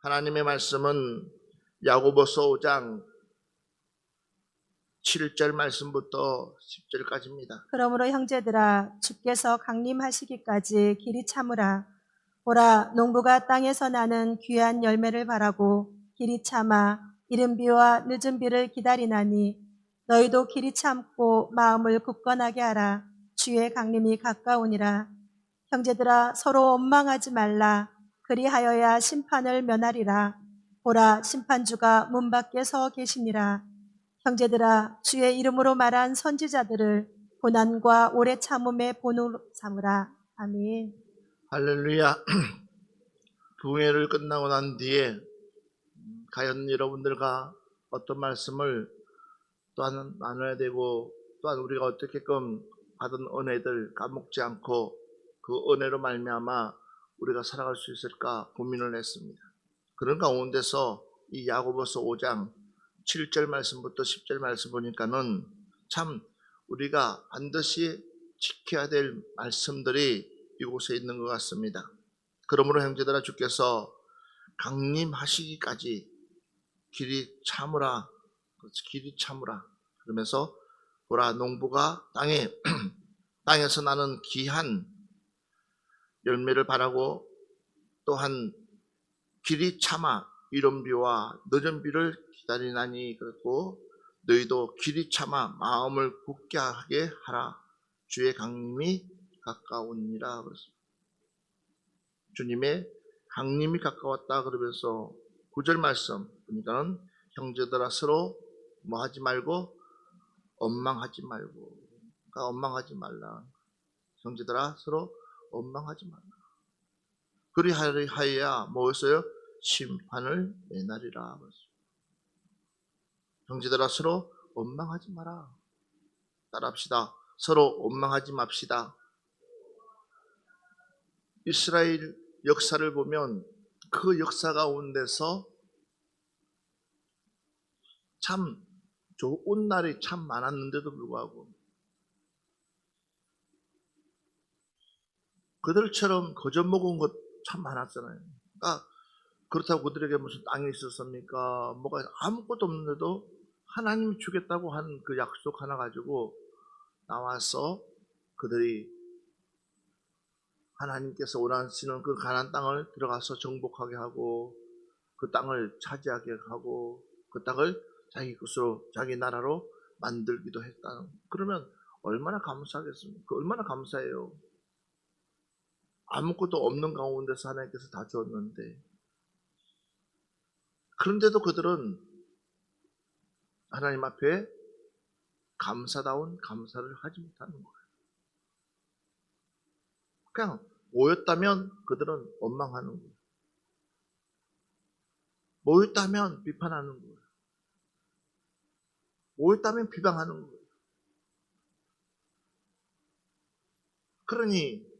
하나님의 말씀은 야고보서 5장 7절 말씀부터 10절까지입니다. 그러므로 형제들아 주께서 강림하시기까지 길이 참으라. 보라 농부가 땅에서 나는 귀한 열매를 바라고 길이 참아 이른 비와 늦은 비를 기다리나니 너희도 길이 참고 마음을 굳건하게 하라. 주의 강림이 가까우니라. 형제들아 서로 원망하지 말라. 그리하여야 심판을 면하리라. 보라 심판주가 문 밖에 서 계시니라. 형제들아 주의 이름으로 말한 선지자들을 고난과 오래 참음의 본으로 삼으라. 아멘. 할렐루야. 부흥회를 끝나고 난 뒤에 과연 여러분들과 어떤 말씀을 또한 나눠야 되고, 또한 우리가 어떻게끔 받은 은혜들 까먹지 않고 그 은혜로 말미암아 우리가 살아갈 수 있을까 고민을 했습니다. 그런 가운데서 이 야고보서 5장 7절 말씀부터 10절 말씀 보니까는 참 우리가 반드시 지켜야 될 말씀들이 이곳에 있는 것 같습니다. 그러므로 형제들아 주께서 강림하시기까지 길이 참으라. 길이 참으라. 그러면서 보라 농부가 땅에서 나는 귀한 열매를 바라고 또한 길이 참아 이른 비와 늦은 비를 기다리나니 그렇고 너희도 길이 참아 마음을 굳게 하게 하라. 주의 강림이 가까우니라. 주님의 강림이 가까웠다 그러면서 9절 말씀 보니까는 형제들아 서로 뭐 하지 말고 원망하지 말고, 그러니까 원망하지 말라. 형제들아 서로 원망하지 말라. 그리하여야 뭐였어요? 심판을 내나리라. 형제들아 서로 원망하지 마라. 따라합시다. 서로 원망하지 맙시다. 이스라엘 역사를 보면 그 역사 가운데서 참 좋은 날이 참 많았는데도 불구하고 그들처럼 거저먹은 것 참 많았잖아요. 그러니까 그렇다고 그들에게 무슨 땅이 있었습니까? 뭐가 아무것도 없는데도 하나님이 주겠다고 한 그 약속 하나 가지고 나와서 그들이 하나님께서 원하시는 그 가나안 땅을 들어가서 정복하게 하고 그 땅을 차지하게 하고 그 땅을 자기 것으로 자기 나라로 만들기도 했다. 그러면 얼마나 감사하겠습니까? 얼마나 감사해요. 아무것도 없는 가운데서 하나님께서 다 주었는데, 그런데도 그들은 하나님 앞에 감사다운 감사를 하지 못하는 거예요. 그냥 모였다면 그들은 원망하는 거예요. 모였다면 비판하는 거예요. 모였다면 비방하는 거예요. 그러니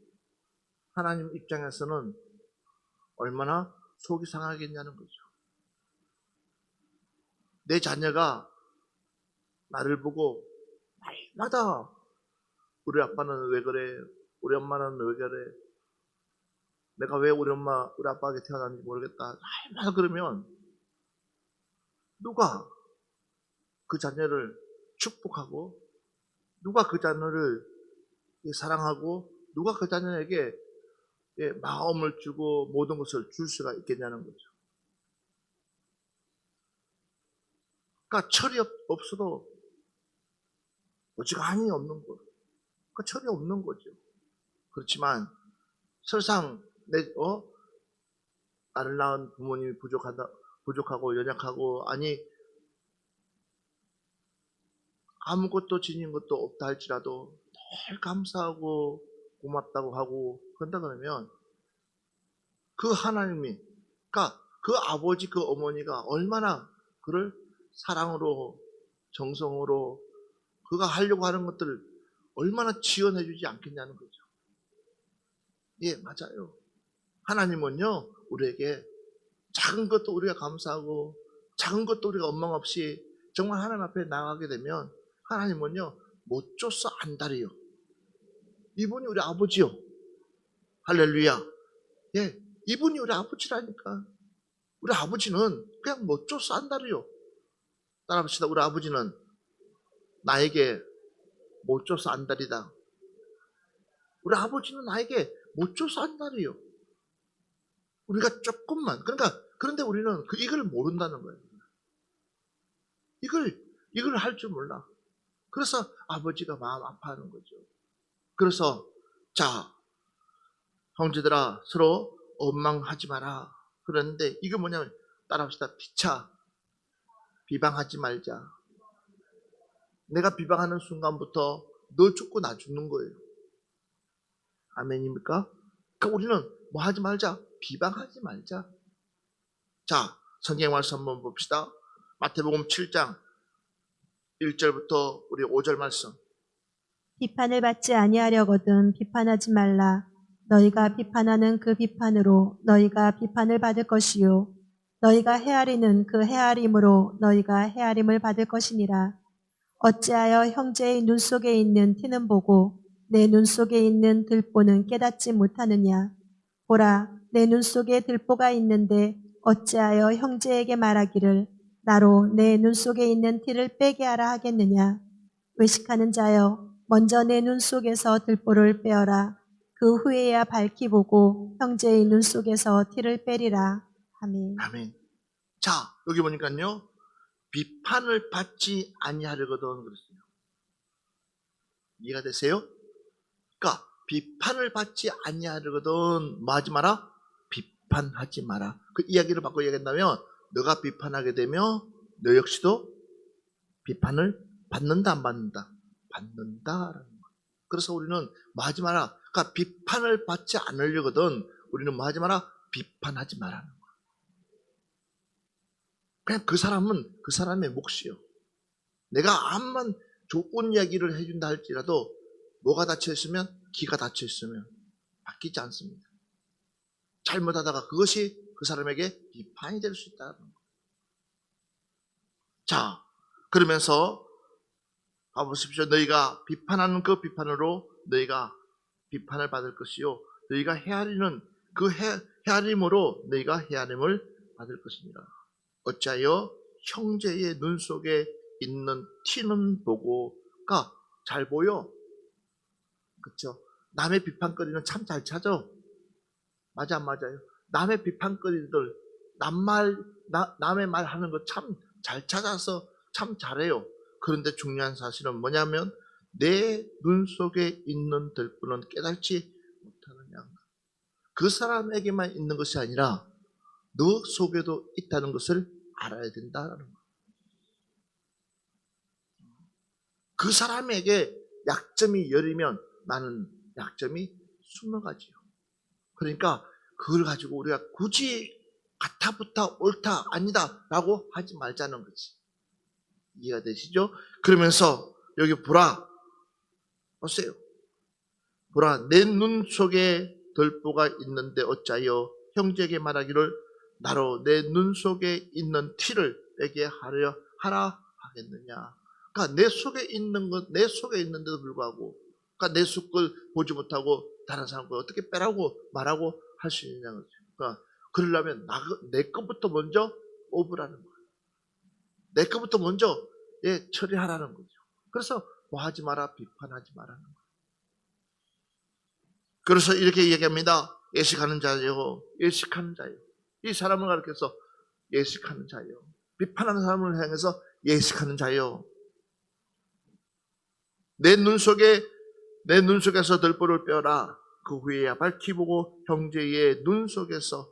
하나님 입장에서는 얼마나 속이 상하겠냐는 거죠. 내 자녀가 나를 보고 날마다 우리 아빠는 왜 그래? 우리 엄마는 왜 그래? 내가 왜 우리 엄마, 우리 아빠에게 태어났는지 모르겠다. 날마다 그러면 누가 그 자녀를 축복하고 누가 그 자녀를 사랑하고 누가 그 자녀에게 마음을 주고 모든 것을 줄 수가 있겠냐는 거죠. 그러니까 철이 없어도 어지간히 없는 거. 그러니까 철이 없는 거죠. 그렇지만 설상 나를 낳은 부모님이 부족하고 연약하고 아니 아무것도 지닌 것도 없다 할지라도 늘 감사하고 고맙다고 하고 그런다 그러면 그 하나님이, 그러니까 그 아버지 그 어머니가 얼마나 그를 사랑으로 정성으로 그가 하려고 하는 것들을 얼마나 지원해 주지 않겠냐는 거죠. 예, 맞아요. 하나님은요 우리에게 작은 것도 우리가 감사하고 작은 것도 우리가 원망 없이 정말 하나님 앞에 나가게 되면 하나님은요 못 줘서 안달이요. 이분이 우리 아버지요. 할렐루야. 예, 이분이 우리 아버지라니까. 우리 아버지는 그냥 못줘 산다리요. 따라합시다. 우리 아버지는 나에게 못줘서 안달이다. 우리 아버지는 나에게 못줘서 안달이요. 우리가 조금만, 그런데 우리는 이걸 모른다는 거예요. 이걸 할 줄 몰라. 그래서 아버지가 마음 아파하는 거죠. 그래서, 자, 형제들아, 서로 원망하지 마라. 그런데 이게 뭐냐면, 따라합시다. 피차, 비방하지 말자. 내가 비방하는 순간부터 너 죽고 나 죽는 거예요. 아멘입니까? 그러니까 우리는 뭐 하지 말자. 비방하지 말자. 자, 성경 말씀 한번 봅시다. 마태복음 7장 1절부터 우리 5절 말씀. 비판을 받지 아니하려거든 비판하지 말라. 너희가 비판하는 그 비판으로 너희가 비판을 받을 것이요 너희가 헤아리는 그 헤아림으로 너희가 헤아림을 받을 것이니라. 어찌하여 형제의 눈 속에 있는 티는 보고 내 눈 속에 있는 들보는 깨닫지 못하느냐. 보라, 내 눈 속에 들보가 있는데 어찌하여 형제에게 말하기를 나로 내 눈 속에 있는 티를 빼게 하라 하겠느냐. 외식하는 자여, 먼저 내 눈 속에서 들보를 빼어라. 그 후에야 밝히 보고 형제의 눈 속에서 티를 빼리라. 아멘. 아멘. 자, 여기 보니까요. 비판을 받지 아니하려거든 그랬어요. 이해가 되세요? 그러니까 비판을 받지 아니하려거든 뭐 하지 마라? 비판하지 마라. 그 이야기를 바꿔 얘기한다면 너가 비판하게 되면 너 역시도 비판을 받는다 안 받는다? 받는다라는 거예요. 그래서 우리는 뭐 하지 마라? 그러니까 비판을 받지 않으려거든 우리는 뭐 하지 마라? 비판하지 마라는 거예요. 그냥 그 사람은 그 사람의 몫이요. 내가 암만 좋은 이야기를 해준다 할지라도 뭐가 닫혀있으면 기가 닫혀있으면 바뀌지 않습니다. 잘못하다가 그것이 그 사람에게 비판이 될 수 있다는 거예요. 자, 그러면서 봐보십시오. 너희가 비판하는 그 비판으로 너희가 비판을 받을 것이요 너희가 헤아리는 그 헤아림으로 너희가 헤아림을 받을 것입니다. 어찌하여 형제의 눈 속에 있는 티는 보고가 잘 보여. 그렇죠? 남의 비판거리는 참 잘 찾아. 맞아 안 맞아요? 남의 비판거리들 남의 말 하는 거 참 잘 찾아서 참 잘해요. 그런데 중요한 사실은 뭐냐면 내 눈 속에 있는 들보는 깨닫지 못하느냐. 그 사람에게만 있는 것이 아니라 너 속에도 있다는 것을 알아야 된다는 거예요. 그 사람에게 약점이 열리면 나는 약점이 20가지요. 그러니까 그걸 가지고 우리가 굳이 같아부터 옳다 아니다 라고 하지 말자는 거지. 이해가 되시죠? 그러면서 여기 보라. 보세요. 보라, 내 눈 속에 들보가 있는데 어찌하여 형제에게 말하기를 나로 내 눈 속에 있는 티를 빼게 하라 하겠느냐. 그러니까 내 속에 있는 것, 내 속에 있는데도 불구하고, 그러니까 내 속을 보지 못하고 다른 사람과 어떻게 빼라고 말하고 할 수 있느냐는 거죠. 그러니까 그러려면 내 것부터 먼저 뽑으라는 거예요. 내 것부터 먼저 처리하라는 거죠. 그래서 뭐 하지 마라, 비판하지 마라는 거예요. 그래서 이렇게 얘기합니다. 예식하는 자요, 예식하는 자요. 이 사람을 가리켜서 예식하는 자요. 비판하는 사람을 향해서 예식하는 자요. 내 눈 속에서 들보를 빼어라. 그 후에야 밝히 보고 형제의 눈 속에서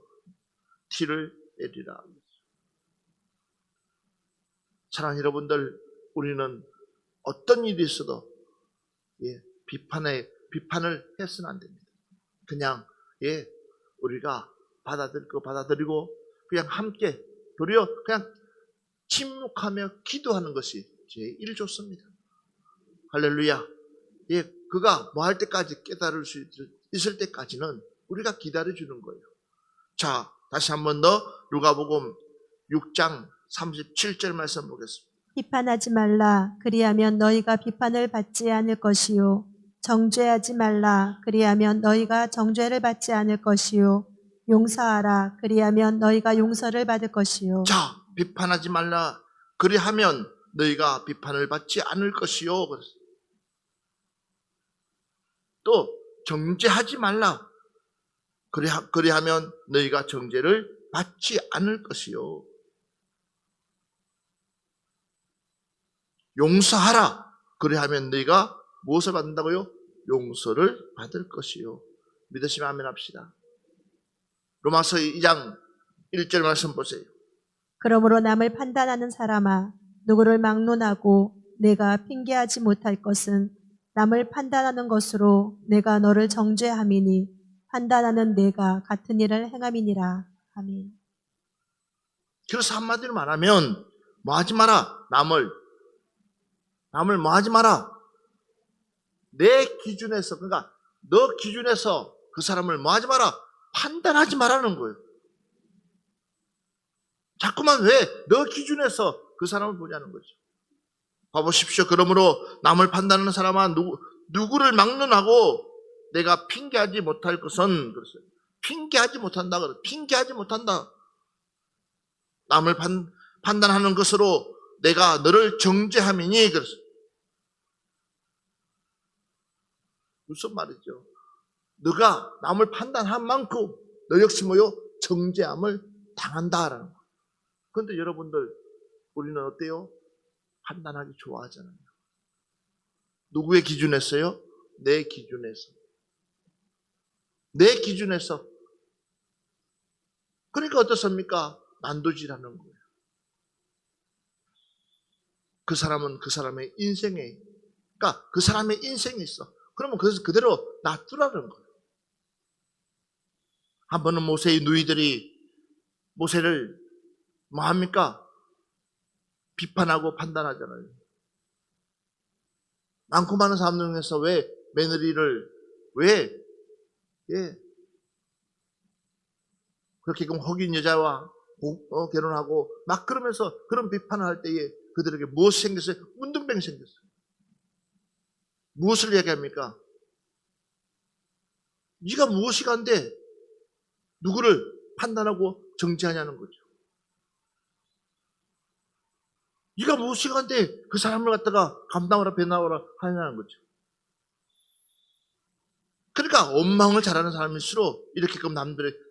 티를 내리라. 사랑하는 여러분들, 우리는 어떤 일이 있어도 비판을 해서는 안 됩니다. 그냥 우리가 받아들일 거 받아들이고 그냥 함께 도리어 그냥 침묵하며 기도하는 것이 제일 좋습니다. 할렐루야. 그가 뭐 할 때까지 깨달을 수 있을 때까지는 우리가 기다려주는 거예요. 자, 다시 한번 더 누가복음 6장 37절 말씀 보겠습니다. 비판하지 말라. 그리하면 너희가 비판을 받지 않을 것이요 정죄하지 말라. 그리하면 너희가 정죄를 받지 않을 것이요 용서하라. 그리하면 너희가 용서를 받을 것이요. 자, 비판하지 말라. 그리하면 너희가 비판을 받지 않을 것이요. 그랬어요. 또 정죄하지 말라. 그리하면 너희가 정죄를 받지 않을 것이요. 용서하라. 그리하면 너희가 무엇을 받는다고요? 용서를 받을 것이요. 믿으시면 아멘 합시다. 로마서 2장 1절 말씀 보세요. 그러므로 남을 판단하는 사람아, 누구를 막론하고 내가 핑계하지 못할 것은 남을 판단하는 것으로 내가 너를 정죄함이니 판단하는 내가 같은 일을 행함이니라. 아멘. 그래서 한마디로 말하면 뭐 하지 마라. 남을 뭐 하지 마라. 내 기준에서, 그러니까 너 기준에서 그 사람을 뭐 하지 마라. 판단하지 말라는 거예요. 자꾸만 왜 너 기준에서 그 사람을 보냐는 거죠. 봐보십시오. 그러므로 남을 판단하는 사람은 누구를 막론하고 내가 핑계하지 못할 것은, 그랬어요. 핑계하지 못한다. 그래. 핑계하지 못한다. 남을 판단하는 것으로 내가 너를 정죄함이니, 그랬어요. 무슨 말이죠? 너가 남을 판단한 만큼 너 역시 뭐요? 정죄함을 당한다라는 거. 그런데 여러분들, 우리는 어때요? 판단하기 좋아하잖아요. 누구의 기준에서요? 내 기준에서. 내 기준에서. 그러니까 어떻습니까? 난도질하는 거예요. 그 사람은 그 사람의 인생에, 그러니까 그 사람의 인생이 있어. 그러면 그대로 놔두라는 거예요. 한 번은 모세의 누이들이 모세를 뭐 합니까? 비판하고 판단하잖아요. 많고 많은 사람들 중에서 왜 며느리를 그렇게 허긴 여자와 결혼하고 막 그러면서 그런 비판을 할 때에 그들에게 무엇이 생겼어요? 운동병이 생겼어요. 무엇을 얘기합니까? 네가 무엇이 간데 누구를 판단하고 정죄하냐는 거죠. 네가 무엇이 간데 그 사람을 갖다가 감당하라 배나오라 하냐는 거죠. 그러니까 원망을 잘하는 사람일수록 이렇게끔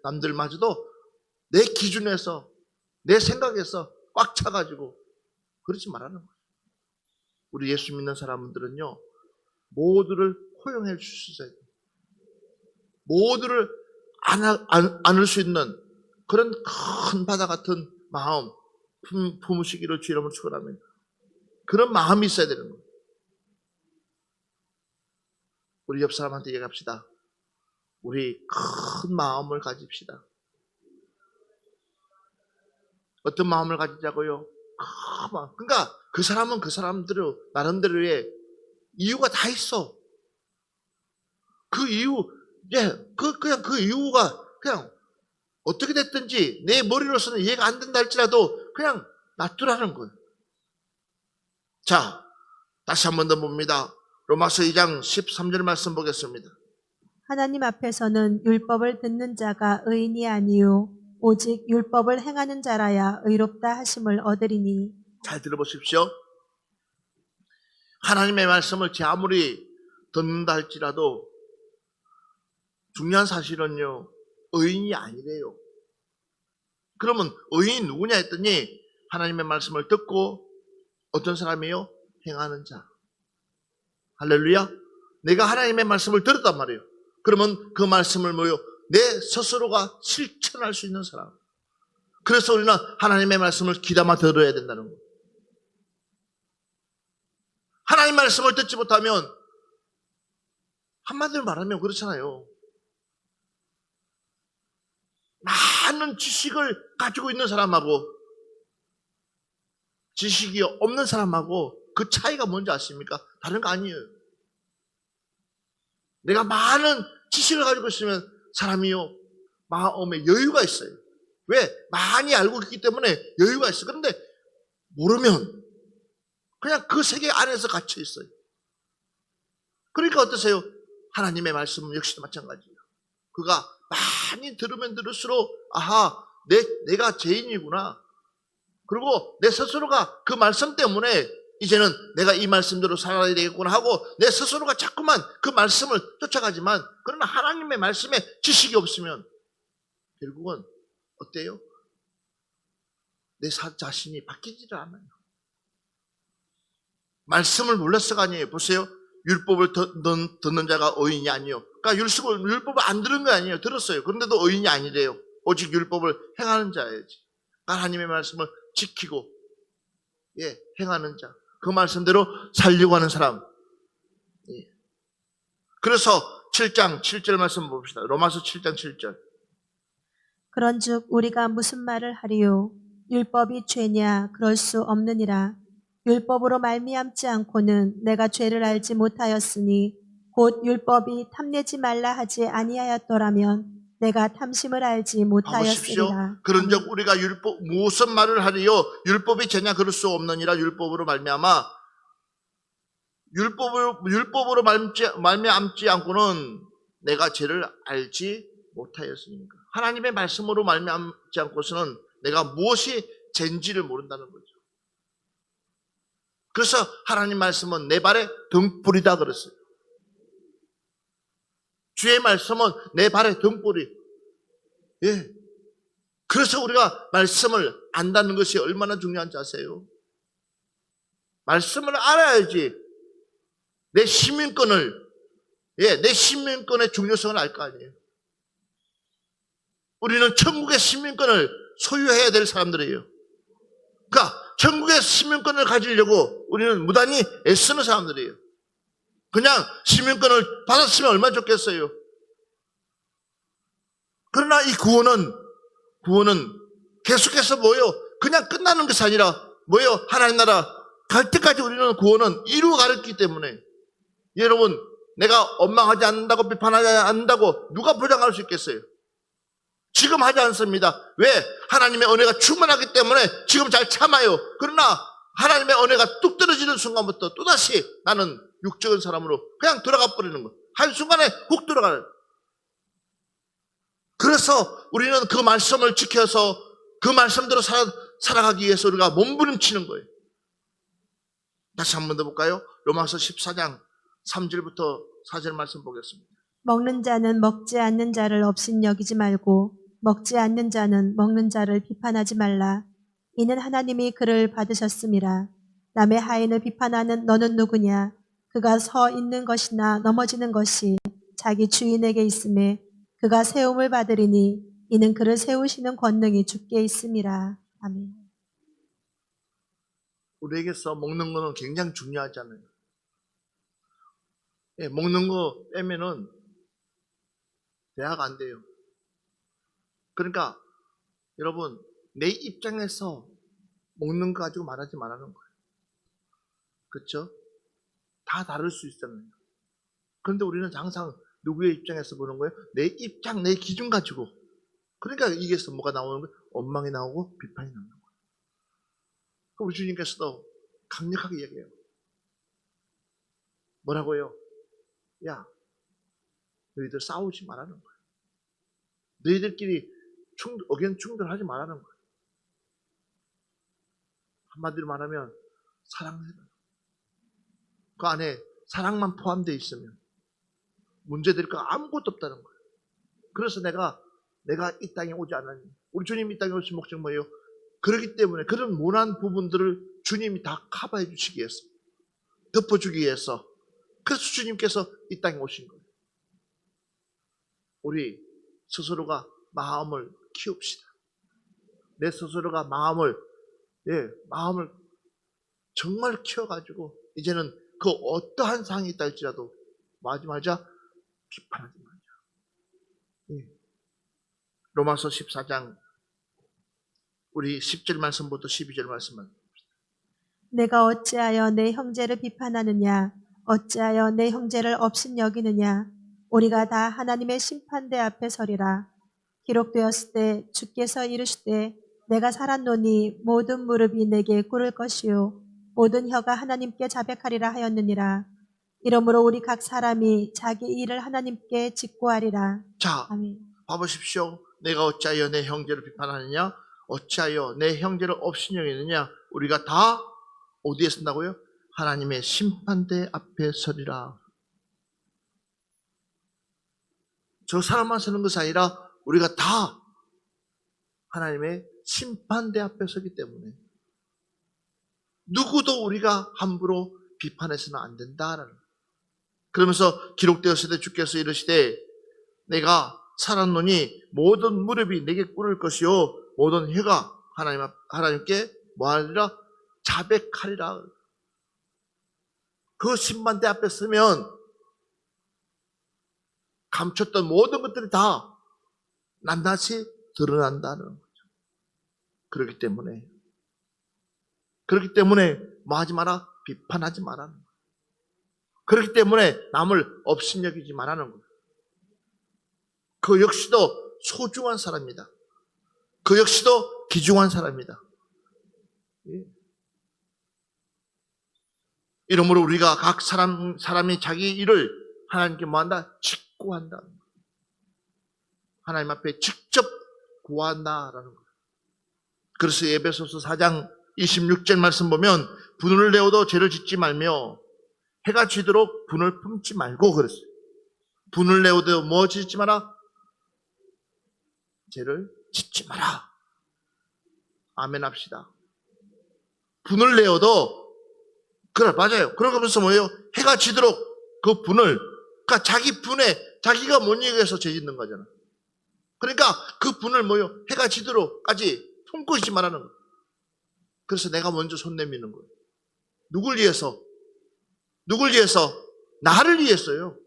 남들마저도 내 기준에서 내 생각에서 꽉 차가지고 그러지 말라는 거예요. 우리 예수 믿는 사람들은요, 모두를 포용해 줄 수 있어야 돼요. 모두를 안을 수 있는 그런 큰 바다 같은 마음 품으시기를 주 이름으로 축원합니다. 그런 마음이 있어야 되는 거예요. 우리 옆 사람한테 얘기합시다. 우리 큰 마음을 가집시다. 어떤 마음을 가지자고요? 큰 마음. 그러니까 그 사람은 그 사람들의 나름대로의 이유가 다 있어. 그 이유, 그냥 그 이유가 그냥 어떻게 됐든지 내 머리로서는 이해가 안 된다 할지라도 그냥 놔두라는 거예요. 자, 다시 한 번 더 봅니다. 로마서 2장 13절 말씀 보겠습니다. 하나님 앞에서는 율법을 듣는 자가 의인이 아니요 오직 율법을 행하는 자라야 의롭다 하심을 얻으리니. 잘 들어보십시오. 하나님의 말씀을 제 아무리 듣는다 할지라도 중요한 사실은요, 의인이 아니래요. 그러면 의인이 누구냐 했더니 하나님의 말씀을 듣고 어떤 사람이요? 행하는 자. 할렐루야. 내가 하나님의 말씀을 들었단 말이에요. 그러면 그 말씀을 뭐요? 내 스스로가 실천할 수 있는 사람. 그래서 우리는 하나님의 말씀을 귀담아 들어야 된다는 거예요. 하나님 말씀을 듣지 못하면 한마디로 말하면 그렇잖아요. 많은 지식을 가지고 있는 사람하고 지식이 없는 사람하고 그 차이가 뭔지 아십니까? 다른 거 아니에요. 내가 많은 지식을 가지고 있으면 사람이요, 마음에 여유가 있어요. 왜? 많이 알고 있기 때문에 여유가 있어요. 그런데 모르면 그냥 그 세계 안에서 갇혀 있어요. 그러니까 어떠세요? 하나님의 말씀은 역시도 마찬가지예요. 그가 많이 들으면 들을수록 아하, 내가 죄인이구나. 그리고 내 스스로가 그 말씀 때문에 이제는 내가 이 말씀대로 살아야 되겠구나 하고 내 스스로가 자꾸만 그 말씀을 쫓아가지만, 그러나 하나님의 말씀에 지식이 없으면 결국은 어때요? 내 자신이 바뀌지를 않아요. 말씀을 몰랐어가 아니에요. 보세요. 율법을 듣는 자가 의인이 아니요. 그러니까 율법을 안 들은 거 아니에요. 들었어요. 그런데도 의인이 아니래요. 오직 율법을 행하는 자야지. 하나님의 말씀을 지키고 행하는 자. 그 말씀대로 살려고 하는 사람. 그래서 7장 7절 말씀 봅시다. 로마서 7장 7절. 그런즉 우리가 무슨 말을 하리요? 율법이 죄냐? 그럴 수 없느니라. 율법으로 말미암지 않고는 내가 죄를 알지 못하였으니 곧 율법이 탐내지 말라 하지 아니하였더라면 내가 탐심을 알지 보십시오. 못하였으리라. 그런즉 우리가 무슨 말을 하리요? 율법이 죄냐? 그럴 수 없느니라. 율법으로 말미암아. 율법으로 말미암지 않고는 내가 죄를 알지 못하였으니까. 하나님의 말씀으로 말미암지 않고서는 내가 무엇이 죄인지를 모른다는 거죠. 그래서 하나님 말씀은 내 발의 등불이다 그랬어요. 주의 말씀은 내 발의 등불이. 그래서 우리가 말씀을 안다는 것이 얼마나 중요한지 아세요? 말씀을 알아야지 내 시민권의 중요성을 알 거 아니에요. 우리는 천국의 시민권을 소유해야 될 사람들이에요. 그러니까 천국의 시민권을 가지려고 우리는 무단히 애쓰는 사람들이에요. 그냥 시민권을 받았으면 얼마나 좋겠어요. 그러나 이 구원은 계속해서 그냥 끝나는 것이 아니라 하나님 나라 갈 때까지 우리는 구원은 이루어가기 때문에, 여러분, 내가 원망하지 않는다고, 비판하지 않는다고 누가 보장할 수 있겠어요? 지금 하지 않습니다. 왜? 하나님의 은혜가 충만하기 때문에 지금 잘 참아요. 그러나 하나님의 은혜가 뚝 떨어지는 순간부터 또다시 나는 육적인 사람으로 그냥 들어가 버리는 거예요. 한순간에 훅 들어가요. 그래서 우리는 그 말씀을 지켜서 그 말씀대로 살아가기 위해서 우리가 몸부림치는 거예요. 다시 한 번 더 볼까요? 로마서 14장 3절부터 4절 말씀 보겠습니다. 먹는 자는 먹지 않는 자를 업신여기지 말고 먹지 않는 자는 먹는 자를 비판하지 말라. 이는 하나님이 그를 받으셨음이라. 남의 하인을 비판하는 너는 누구냐? 그가 서 있는 것이나 넘어지는 것이 자기 주인에게 있음에 그가 세움을 받으리니 이는 그를 세우시는 권능이 주께 있음이라. 아멘. 우리에게서 먹는 거는 굉장히 중요하잖아요. 먹는 거 빼면은 대화가 안 돼요. 그러니까 여러분, 내 입장에서 먹는 거 가지고 말하지 말라는 거예요. 그렇죠? 다 다를 수 있잖아요. 그런데 우리는 항상 누구의 입장에서 보는 거예요? 내 입장, 내 기준 가지고. 그러니까 이게서 뭐가 나오는 거예요? 원망이 나오고 비판이 나오는 거예요. 우리 주님께서도 강력하게 얘기해요. 뭐라고요? 야, 너희들 싸우지 말라는 거예요. 너희들끼리 의견 충돌하지 말라는 거예요. 한마디로 말하면 사랑해라. 그 안에 사랑만 포함되어 있으면 문제될 거 아무것도 없다는 거예요. 그래서 내가 이 땅에 오지 않았니? 우리 주님이 이 땅에 오신 목적 뭐예요? 그렇기 때문에 그런 모난 부분들을 주님이 다 커버해 주시기 위해서, 덮어주기 위해서, 그래서 주님께서 이 땅에 오신 거예요. 우리 스스로가 마음을 키웁시다. 내 스스로가 마음을 정말 키워가지고 이제는 그 어떠한 상황이 있다 할지라도 뭐하지 말자? 비판하지 말자. 로마서 14장 우리 10절 말씀부터 12절 말씀만. 내가 어찌하여 내 형제를 비판하느냐? 어찌하여 내 형제를 업신여기느냐? 우리가 다 하나님의 심판대 앞에 서리라. 기록되었을 때 주께서 이르시되 내가 살았노니 모든 무릎이 내게 꿇을 것이요 모든 혀가 하나님께 자백하리라 하였느니라. 이러므로 우리 각 사람이 자기 일을 하나님께 직고하리라. 자, 아멘. 봐보십시오. 내가 어찌하여 내 형제를 비판하느냐? 어찌하여 내 형제를 업신여기느냐? 우리가 다 어디에 쓴다고요? 하나님의 심판대 앞에 서리라. 저 사람만 서는 것이 아니라 우리가 다 하나님의 심판대 앞에 서기 때문에 누구도 우리가 함부로 비판해서는 안 된다라는 거예요. 그러면서 기록되었을 때 주께서 이르시되 내가 살았노니 모든 무릎이 내게 꿇을 것이요 모든 혀가 하나님께 뭐하리라? 자백하리라. 그 심판대 앞에 서면 감췄던 모든 것들이 다 낱낱이 드러난다는 거죠. 그렇기 때문에 뭐 하지 마라? 비판하지 말라는 거예요. 그렇기 때문에 남을 업신여기지 말라는 거예요. 그 역시도 소중한 사람이다. 그 역시도 귀중한 사람이다. 예. 이러므로 우리가 각 사람이 자기 일을 하나님께 뭐한다? 직구한다. 하나님 앞에 직접 구한다라는 거예요. 그래서 에베소서 4장 26절 말씀 보면 분을 내어도 죄를 짓지 말며 해가 지도록 분을 품지 말고 그랬어요. 분을 내어도 뭐 짓지 마라? 죄를 짓지 마라. 아멘 합시다. 분을 내어도 그래 맞아요. 그러면서 뭐예요? 해가 지도록 그 분을 그러니까 자기 분에 자기가 못 이겨서 죄 짓는 거잖아. 그러니까 그 분을 뭐예요? 해가 지도록까지 품고 있지 말라는 거예요. 그래서 내가 먼저 손 내미는 거예요. 누굴 위해서? 나를 위해서요.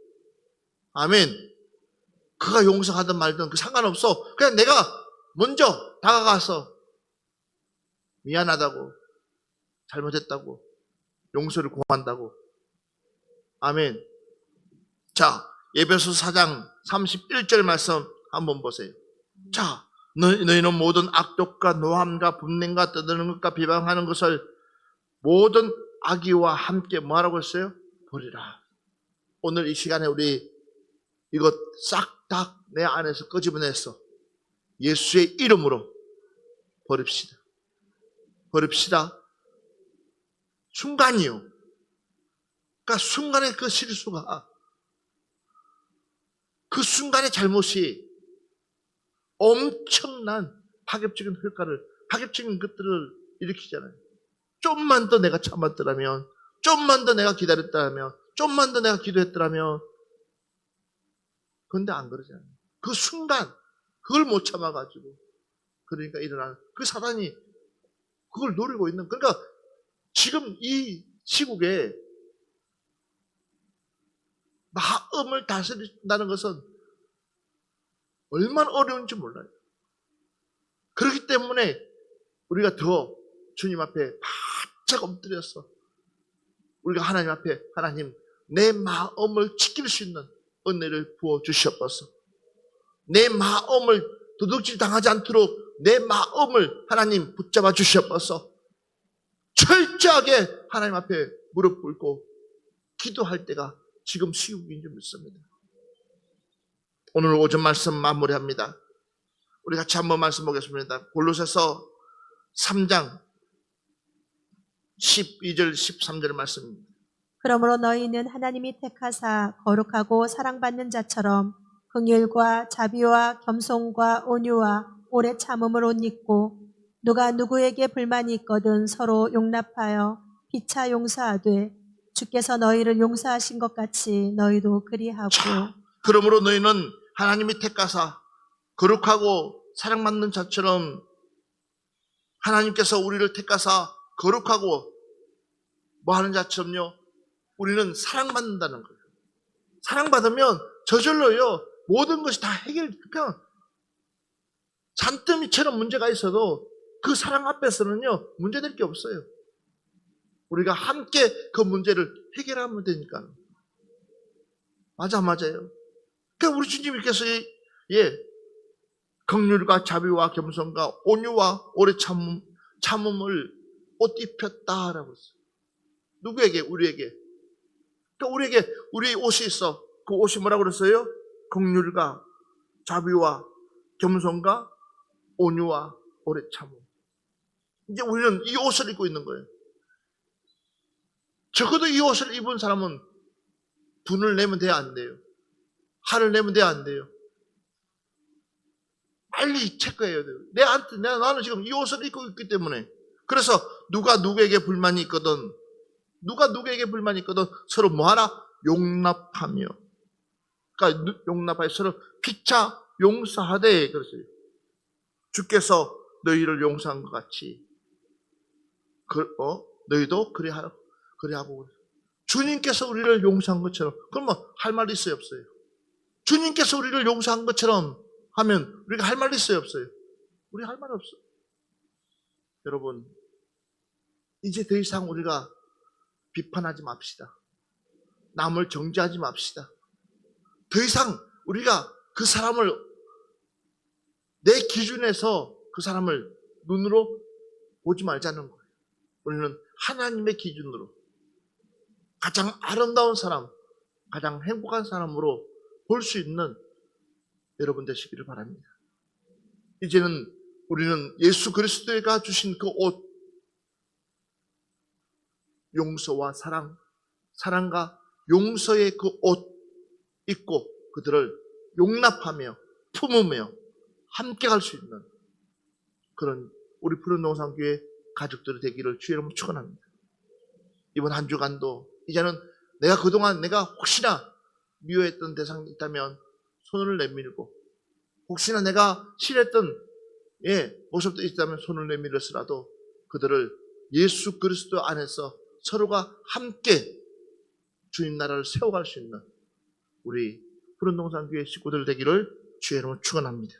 아멘. 그가 용서하든 말든 그 상관없어. 그냥 내가 먼저 다가가서 미안하다고, 잘못했다고, 용서를 구한다고. 아멘. 자, 에베소서 4장 31절 말씀 한번 보세요. 자, 너희는 모든 악독과 노함과 분냉과 떠드는 것과 비방하는 것을 모든 악의와 함께 뭐하라고 했어요? 버리라. 오늘 이 시간에 우리 이것 싹 다 내 안에서 끄집어내서 예수의 이름으로 버립시다. 순간이요. 그러니까 순간의 그 실수가 그 순간의 잘못이 엄청난 파격적인 것들을 일으키잖아요. 좀만 더 내가 참았더라면, 좀만 더 내가 기다렸더라면, 좀만 더 내가 기도했더라면. 그런데 안 그러잖아요. 그 순간 그걸 못 참아가지고 그러니까 일어나는 그 사단이 그걸 노리고 있는. 그러니까 지금 이 시국에 마음을 다스린다는 것은 얼마나 어려운지 몰라요. 그렇기 때문에 우리가 더 주님 앞에 바짝 엎드려서 우리가 하나님 앞에 하나님 내 마음을 지킬 수 있는 은혜를 부어주시옵소서. 내 마음을 도둑질 당하지 않도록 내 마음을 하나님 붙잡아 주시옵소서. 철저하게 하나님 앞에 무릎 꿇고 기도할 때가 지금 시국인 줄 믿습니다. 오늘 오전 말씀 마무리합니다. 우리 같이 한번 말씀 보겠습니다. 골로새서 3장 12절 13절 말씀입니다. 그러므로 너희는 하나님이 택하사 거룩하고 사랑받는 자처럼 긍휼과 자비와 겸손과 온유와 오래 참음을 옷 입고 누가 누구에게 불만이 있거든 서로 용납하여 피차 용서하되 주께서 너희를 용서하신 것 같이 너희도 그리하고. 그러므로 너희는 하나님이 택하사 거룩하고 사랑받는 자처럼 하나님께서 우리를 택하사 거룩하고 뭐 하는 자처럼요? 우리는 사랑받는다는 거예요. 사랑받으면 저절로요 모든 것이 다 그냥 잔더미처럼 문제가 있어도 그 사랑 앞에서는요 문제될 게 없어요. 우리가 함께 그 문제를 해결하면 되니까. 맞아요. 그러니까 우리 주님께서 긍휼과 자비와 겸손과 온유와 오래 참음을 옷 입혔다라고 했어요. 누구에게? 우리에게. 그러니까 우리에게 우리 옷이 있어. 그 옷이 뭐라고 그랬어요? 긍휼과 자비와 겸손과 온유와 오래 참음. 이제 우리는 이 옷을 입고 있는 거예요. 적어도 이 옷을 입은 사람은 분을 내면 돼야 안 돼요. 화를 내면 돼야 안 돼요. 빨리 체크해야 돼요. 나는 지금 이 옷을 입고 있기 때문에. 그래서 누가 누구에게 불만이 있거든 서로 뭐하라? 용납하며. 그러니까 용납하여 서로 피차 용서하되 그랬어요. 주께서 너희를 용서한 것 같이 너희도 그래하고 주님께서 우리를 용서한 것처럼. 그러면 할 말 있어요 없어요? 주님께서 우리를 용서한 것처럼 하면 우리가 할 말 있어요 없어요? 우리 할 말 없어. 여러분, 이제 더 이상 우리가 비판하지 맙시다. 남을 정죄하지 맙시다. 더 이상 우리가 그 사람을 내 기준에서 그 사람을 눈으로 보지 말자는 거예요. 우리는 하나님의 기준으로 가장 아름다운 사람, 가장 행복한 사람으로 볼 수 있는 여러분 되시기를 바랍니다. 이제는 우리는 예수 그리스도가 주신 그 옷, 용서와 사랑과 용서의 그 옷 입고 그들을 용납하며 품으며 함께 갈 수 있는 그런 우리 푸른동산교회 가족들이 되기를 주의 이름으로 축원합니다. 이번 한 주간도 이제는 내가 그동안 혹시나 미워했던 대상이 있다면 손을 내밀고, 혹시나 내가 싫어했던 모습도 있다면 손을 내밀었으라도 그들을 예수 그리스도 안에서 서로가 함께 주님 나라를 세워갈 수 있는 우리 푸른동산교회 식구들 되기를 주의 이름으로 축원합니다.